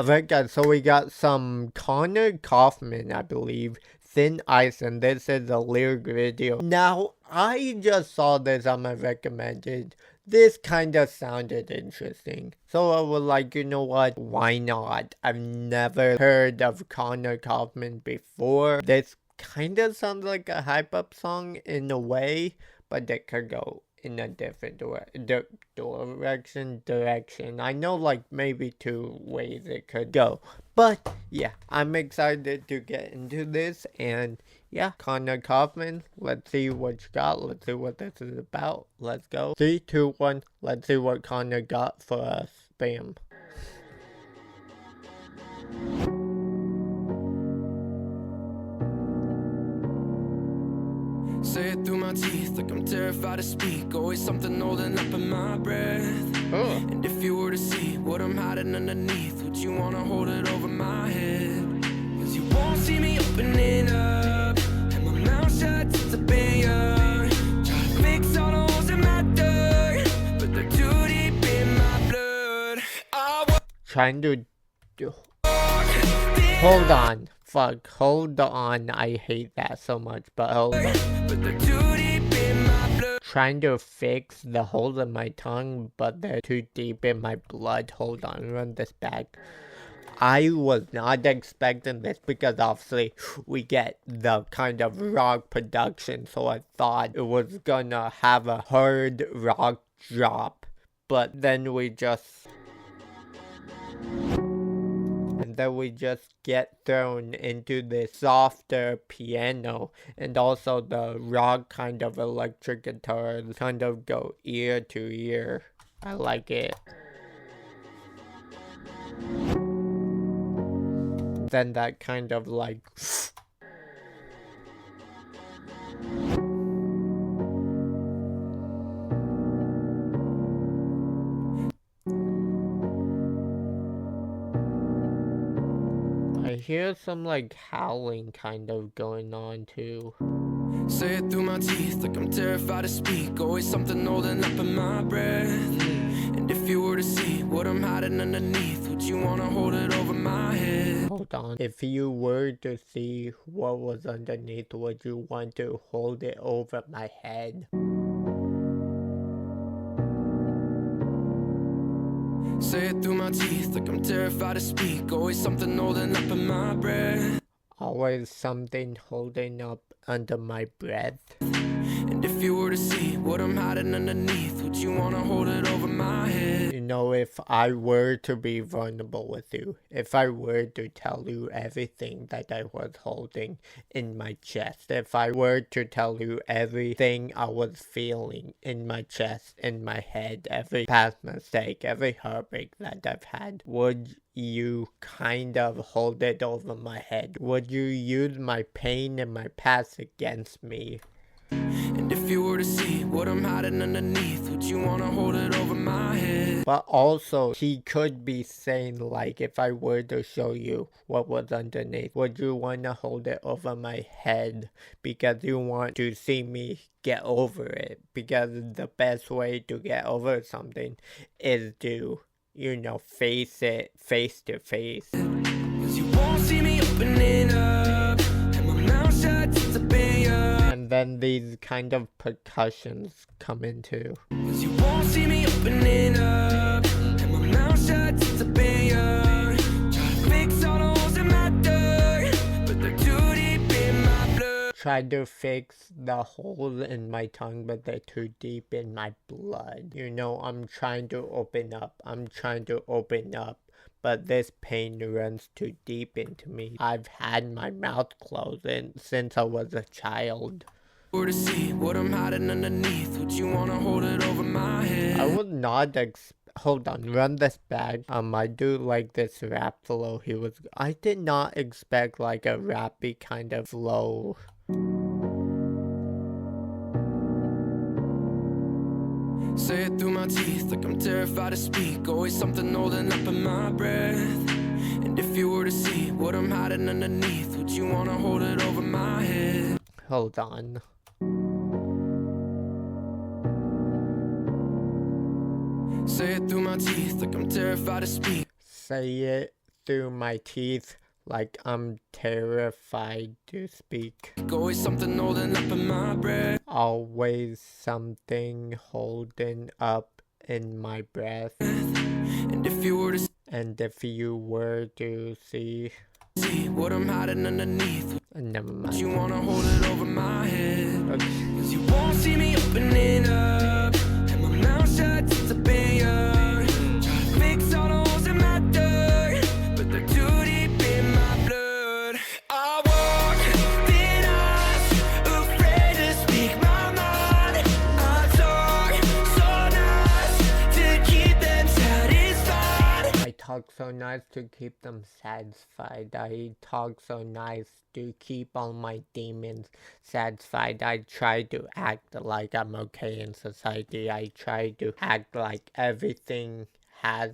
Alright guys, so we got some Connor Kauffman, I believe, Thin Ice, and this is a lyric video. Now, I just saw this on my recommended. This kind of sounded interesting. So I was like, you know what, why not? I've never heard of Connor Kauffman before. This kind of sounds like a hype up song in a way, but it could go in a different direction. I know like maybe two ways it could go. But yeah, I'm excited to get into this, and yeah, Connor Kauffman, let's see what you got. Let's see what this is about. Let's go. 3, 2, 1, let's see what Connor got for us. Bam. Say it through my teeth like I'm terrified to speak. Always something holding up in my breath. And if you were to see what I'm hiding underneath, would you wanna hold it over my head? Cause you won't see me opening up, and my mouth shut to the beer. Try to fix all the holes in my dirt, but they're too deep in my blood. Trying to do. Hold on. Fuck, hold on. I hate that so much, but hold on. Trying to fix the holes in my tongue, but they're too deep in my blood. Hold on, run this back. I was not expecting this because obviously we get the kind of rock production, so I thought it was gonna have a hard rock drop, but then we just get thrown into this softer piano, and also the rock kind of electric guitars kind of go ear to ear. I like it. Then that kind of like I hear some like howling kind of going on too. Say it through my teeth like I'm terrified to speak. Always something holding up in my breath. And if you were to see what I'm hiding underneath, would you wanna hold it over my head? Hold on. If you were to see what was underneath, would you want to hold it over my head? Say it through my teeth like I'm terrified to speak. Always something holding up in my breath. Always something holding up under my breath. And if you were to see what I'm hiding underneath, would you wanna hold it over my head? You know, if I were to be vulnerable with you, if I were to tell you everything that I was holding in my chest, if I were to tell you everything I was feeling in my chest, in my head, every past mistake, every heartbreak that I've had, would you kind of hold it over my head? Would you use my pain and my past against me? And if you were to see what I'm hiding underneath, would you wanna hold it over my head? But also, he could be saying like, if I were to show you what was underneath, would you want to hold it over my head because you want to see me get over it? Because the best way to get over something is to, you know, face it face to face. Cause you won't see me opening up, and my mouth shut to the beer. And then these kind of percussions come into. Cause you won't see me opening up, and my mouth shut to the beer. Try to fix all the holes in my dirt, but they're too deep in my blood. Try to fix the holes in my tongue, but they're too deep in my blood. You know, I'm trying to open up. But this pain runs too deep into me. I've had my mouth closed since I was a child. Or to see what I'm hiding underneath, would you wanna hold it over my head? I would not hold on, run this back. I do like this rap flow. I did not expect like a rappy kind of flow. Say it through my teeth like I'm terrified to speak. Always something holding up in my breath. And if you were to see what I'm hiding underneath, would you wanna hold it over my head? Hold on. Say it through my teeth like I'm terrified to speak. Say it through my teeth like I'm terrified to speak. Always something holding up in my breath. Always something holding up in my breath. And if you were to see what I'm hiding underneath, never mind. you wanna hold it over my head. Okay. Cause you won't see me opening up, and my mouth shut to be yours. Try to fix all the holes in my dirt, but they're too deep in my blood. I walk thin ice, afraid to speak my mind. I talk so nice to keep them satisfied. I talk so nice to keep them satisfied. I talk so nice to keep all my demons satisfied. I try to act like I'm okay in society. I try to act like everything has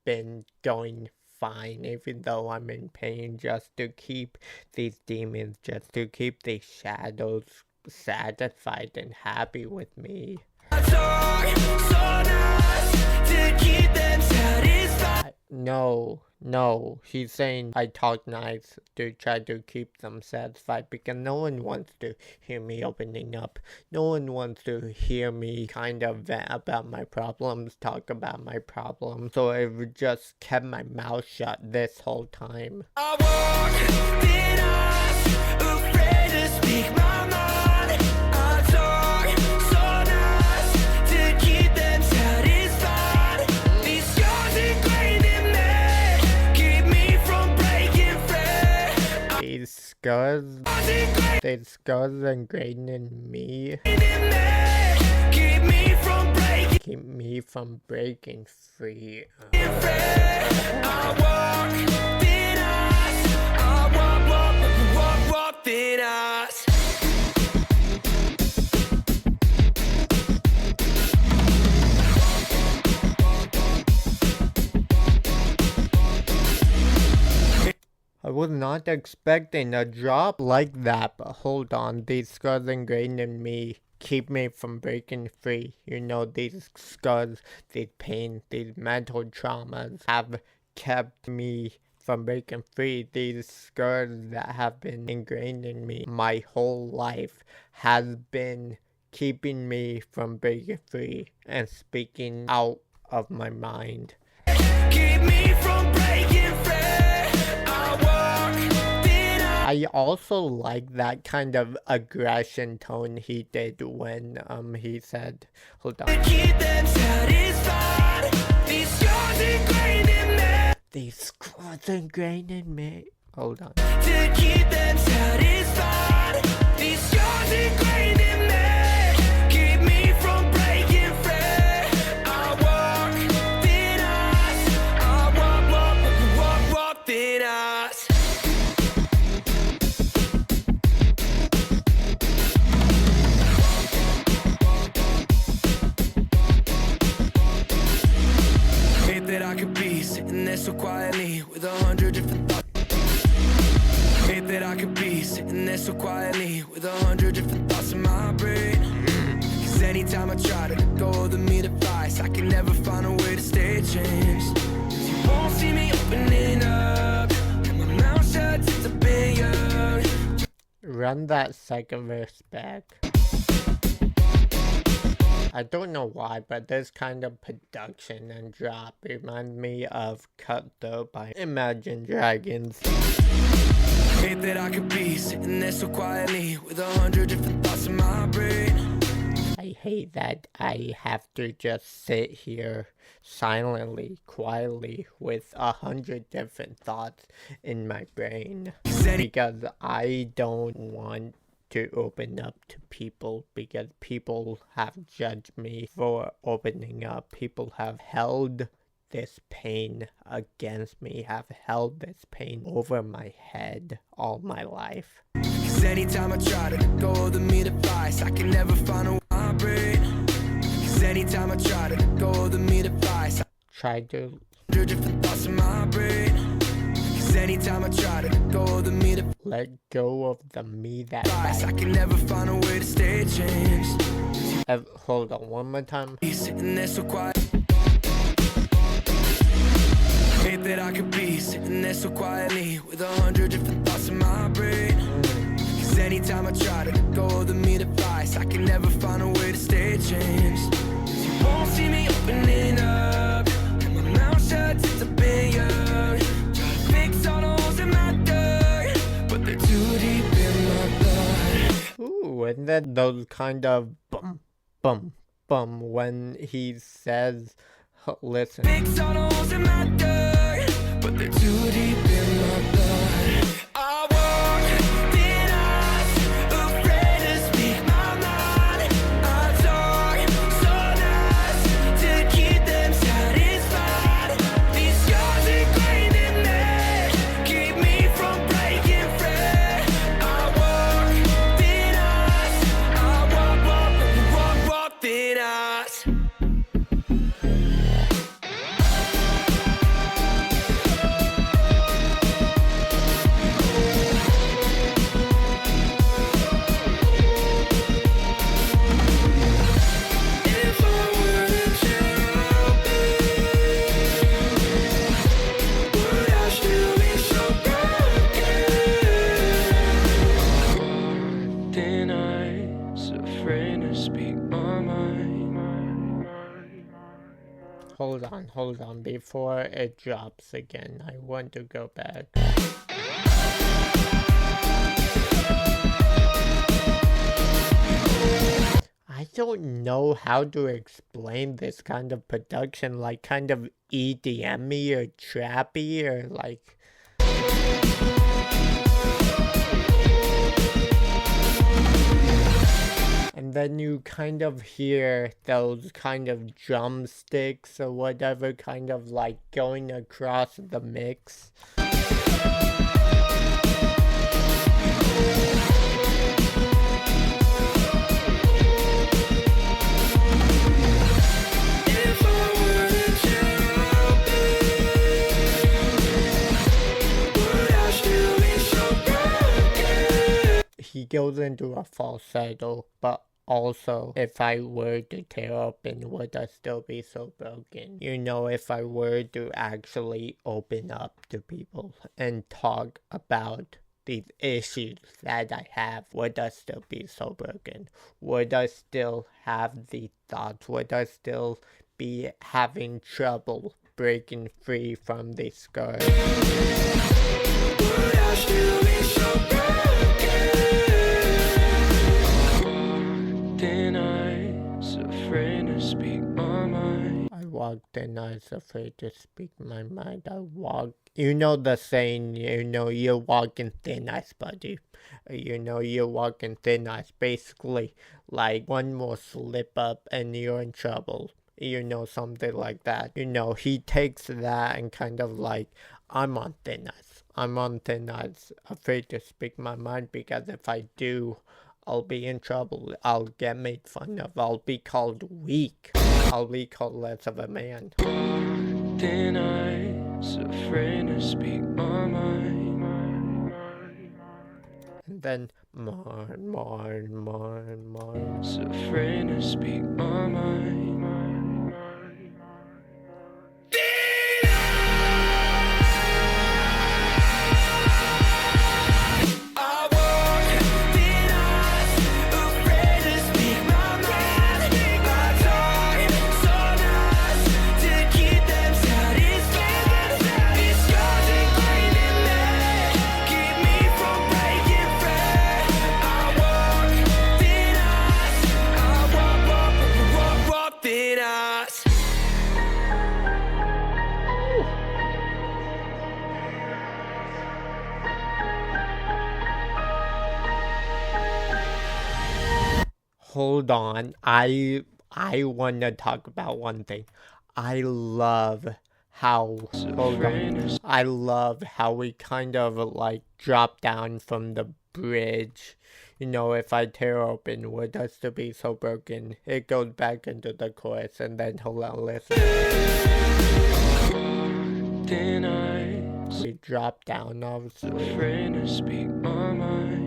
been going fine, even though I'm in pain, just to keep these demons, just to keep these shadows satisfied and happy with me. I talk so nice to keep them satisfied. No, he's saying I talk nice to try to keep them satisfied because no one wants to hear me opening up. No one wants to hear me kind of vent about my problems, talk about my problems. So I've just kept my mouth shut this whole time. I walk thin ice, afraid to speak my mind. I talk so nice to keep them satisfied. These scars ingrained in me keep me from breaking free. These scars ingrained in me keep me from breaking free. I walk thin ice. I walk thin ice. I was not expecting a drop like that, but hold on, these scars ingrained in me keep me from breaking free. You know, these scars, these pains, these mental traumas have kept me from breaking free. These scars that have been ingrained in me my whole life has been keeping me from breaking free and speaking out of my mind. Keep me from breaking free. I also like that kind of aggression tone he did when he said, hold on. Keep them satisfied. These scars ingrained in me. These scars ingrained in me. Hold on. To keep them satisfied. These scars ingrained in me keep me from breaking free. I walk thin ice. I walk thin ice. That I could be sitting there so quietly with 100 different thoughts. That I could be sitting there so quietly with 100 different thoughts in my brain. Cause anytime I try to let go of the meat advice, I can never find a way to stay changed. Cause you won't see me opening up, and my mouth shut to be yours. Run that second verse back. I don't know why, but this kind of production and drop remind me of Cut Though by Imagine Dragons. That I could be sitting there so quietly with 100 different thoughts in my brain. I hate that I have to just sit here silently, quietly with 100 different thoughts in my brain because I don't want to open up to people because people have judged me for opening up. People have held this pain against me, have held this pain over my head all my life. Cause anytime I try to let go of the meat advice, I can never find a way to my brain. Cause anytime I try to let go of the meat advice, Try to 100 different thoughts in my brain. Cause anytime I try to let go of the meat advice, let go of the me that I can never find a way to stay changed. Hold on, one more time. He's sitting there so quiet. that I could be sitting there so quietly with 100 different thoughts in my brain. Cause anytime I try to let go of the meat advice, I can never find a way to stay changed. Cause you won't see me opening up, and my mouth shut since I've been young. Try to fix all the holes in my dirt, but they're too deep in my blood. Ooh, and then those kind of bum, bum, bum when he says, listen. Fix all the holes in my dirt, but they're too deep in my blood. I walk thin ice, afraid to speak my mind. I talk so nice to keep them satisfied. These scars ingrained in me keep me from breaking free. I walk thin ice, I walk thin ice. If I were to tell you, would I still be so broken? Thin ice, afraid to speak my mind. Hold on, before it drops again, I want to go back. I don't know how to explain this kind of production, like kind of EDM-y or trappy or like... And then you kind of hear those kind of drumsticks or whatever kind of like going across the mix. If I were to tell you, would I still be so broken? He goes into a falsetto, but also, if I were to tear open, would I still be so broken? You know, if I were to actually open up to people and talk about these issues that I have, would I still be so broken? Would I still have these thoughts? Would I still be having trouble breaking free from these scars? Would I still be so broken? Thin ice, afraid to speak my mind. I walk thin ice, afraid to speak my mind. I walk. You know the saying, you know, you're walking thin ice, buddy. You know, you're walking thin ice. Basically, like one more slip up and you're in trouble. You know, something like that. You know, he takes that and kind of like, I'm on thin ice. I'm on thin ice, afraid to speak my mind, because if I do, I'll be in trouble. I'll get made fun of. I'll be called weak. I'll be called less of a man. Thin ice, afraid to speak my mind. And then, mourn, So afraid to speak my mind. I walk thin ice, afraid to speak my mind. I talk so nice to keep them satisfied. These scars ingrained in me keep me from breaking free. I walk thin ice, I walk thin ice. hold on. I want to talk about one thing. I love how, hold on. I love how we kind of like drop down from the bridge. You know, if I tear open, would I still be so broken? It goes back into the chorus, and then hold on, listen. Thin ice, We drop down, obviously, afraid to speak my mind.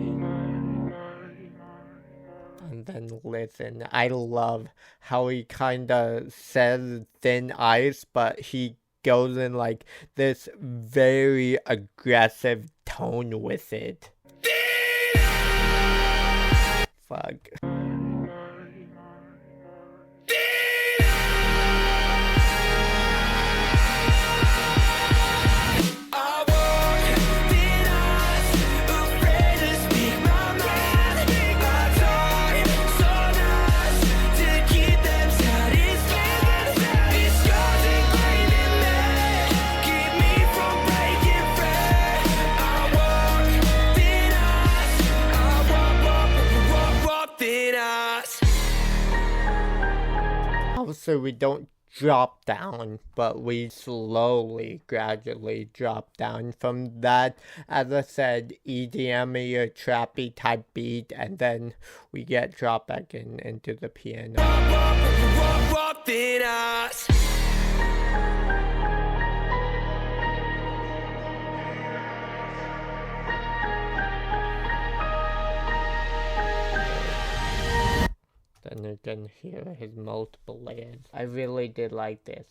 and then listen. I love how he kind of says thin ice, but he goes in like this very aggressive tone with it. Fuck. So we don't drop down, but we slowly, gradually drop down from that, as I said, EDM or trappy type beat, and then we get dropped back into the piano. Then you can hear his multiple layers. I really did like this.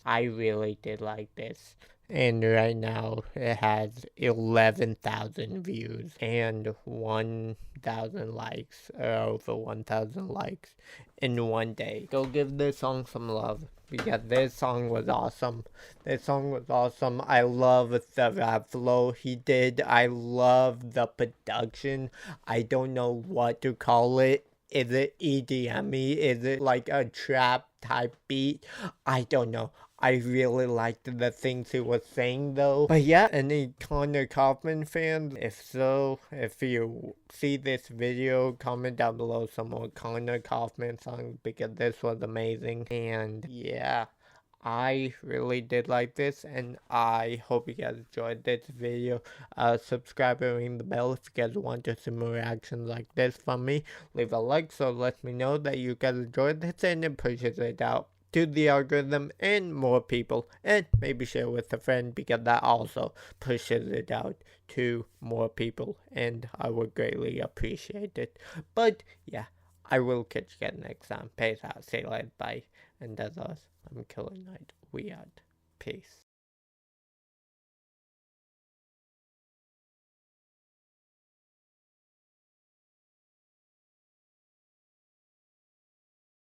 And right now it has 11,000 views and 1,000 likes, or over 1,000 likes in one day. Go give this song some love, because this song was awesome. I love the rap flow he did. I love the production. I don't know what to call it. Is it EDM-y? Is it like a trap type beat? I don't know. I really liked the things he was saying though. But yeah, any Connor Kauffman fans? If so, if you see this video, comment down below some more Connor Kauffman songs, because this was amazing. And yeah, I really did like this, and I hope you guys enjoyed this video. Subscribe and ring the bell if you guys want to see more reactions like this from me. Leave a like so it lets me know that you guys enjoyed this, and it pushes it out to the algorithm and more people, and maybe share with a friend, because that also pushes it out to more people, and I would greatly appreciate it. But yeah, I will catch you guys next time. Peace out, say later, bye, and as always, I'm Killer Knight. We out. Peace.